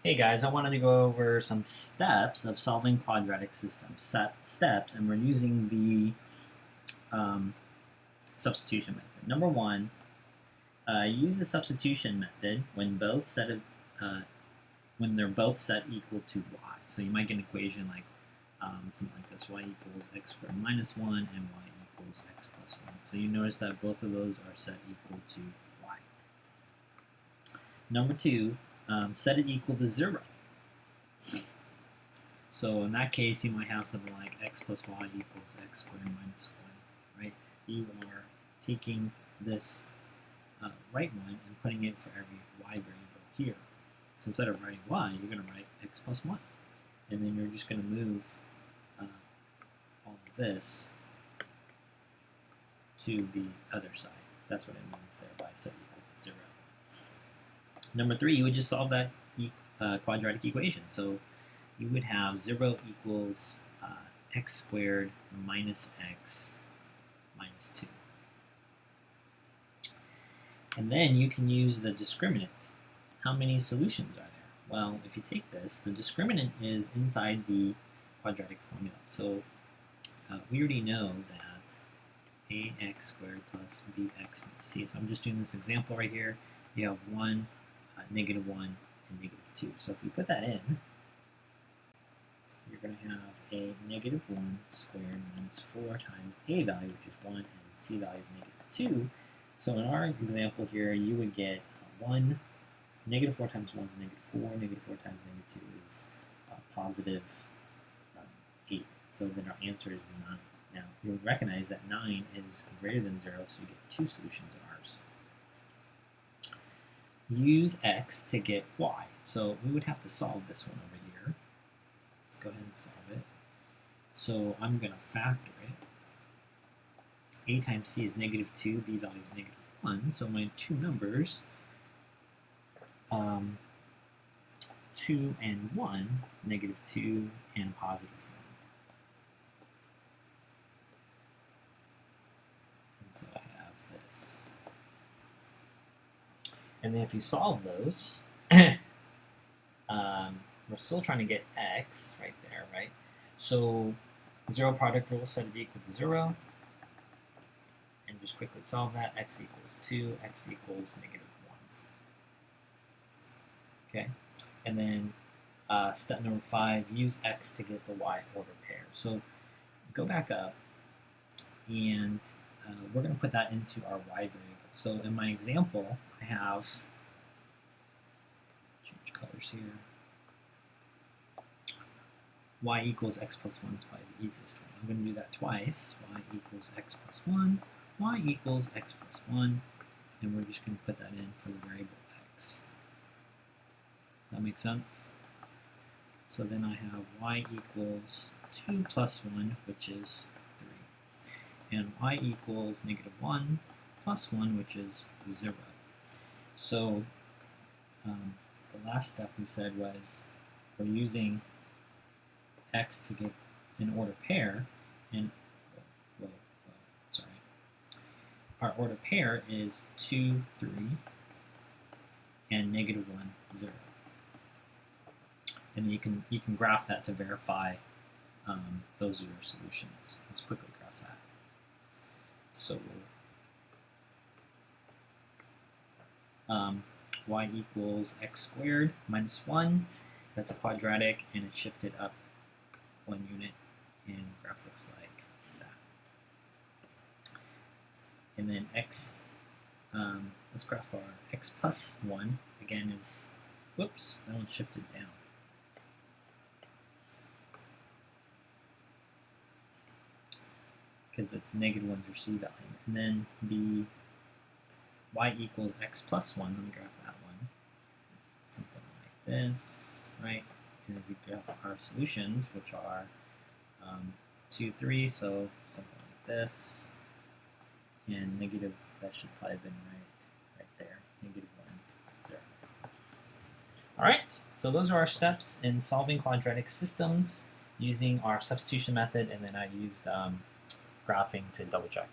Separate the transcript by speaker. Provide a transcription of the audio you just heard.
Speaker 1: Hey guys, I wanted to go over some steps of solving quadratic systems. Steps, and we're using the substitution method. Number one, use the substitution method when they're both set equal to y. So you might get an equation like something like this: y equals x squared minus 1 and y equals x plus 1. So you notice that both of those are set equal to y. Number two, set it equal to 0. So in that case, you might have something like x plus y equals x squared minus 1, right? You are taking this right one and putting it for every y variable here. So instead of writing y, you're going to write x plus 1. And then you're just going to move all of this to the other side. That's what it means there by set equal to 0. Number 3, you would just solve that quadratic equation. So you would have 0 equals x squared minus x minus 2. And then you can use the discriminant. How many solutions are there? Well, if you take this, the discriminant is inside the quadratic formula. So we already know that ax squared plus bx minus c. So I'm just doing this example right here. You have 1, negative 1, and negative 2. So if we put that in, you're going to have a negative 1 squared minus 4 times a value, which is 1, and c value is negative 2. So in our example here, you would get 1, negative 4 times 1 is negative 4, negative 4 times negative 2 is positive 8. So then our answer is 9. Now, you'll recognize that 9 is greater than 0, so you get 2 solutions in ours. Use x to get y. So we would have to solve this one over here. Let's go ahead and solve it. So I'm going to factor it. A times c is negative 2, b value is negative 1. So my two numbers, 2 and 1, negative 2 and positive 1. And so I have this. And then if you solve those, we're still trying to get x right there, right? So 0 product rule, set it equal to 0. And just quickly solve that. X equals 2, x equals negative 1. Okay? And then step number 5, use x to get the y order pair. So go back up, and we're going to put that into our y variable. So in my example, I have, change colors here, y equals x plus 1 is probably the easiest one. I'm going to do that twice. Y equals x plus 1, y equals x plus 1, and we're just going to put that in for the variable x. Does that make sense? So then I have y equals 2 plus 1, which is 3. And y equals negative 1 plus 1, which is 0. So the last step we said was we're using x to get an order pair, and our order pair is 2, 3, and negative 1, 0. And you can graph that to verify those are your solutions. Let's quickly graph that. So y equals x squared minus 1. That's a quadratic, and it's shifted up 1 unit, and graph looks like that. And then x, let's graph our x plus 1. Again is, whoops, that one shifted down. Because it's negative 1's your c value. And then the y equals x plus 1, let me graph that one. Something like this, right? And then we graph our solutions, which are 2, 3, so something like this. And negative, that should probably have been right there, negative 1, 0. All right, so those are our steps in solving quadratic systems using our substitution method, and then I used graphing to double check.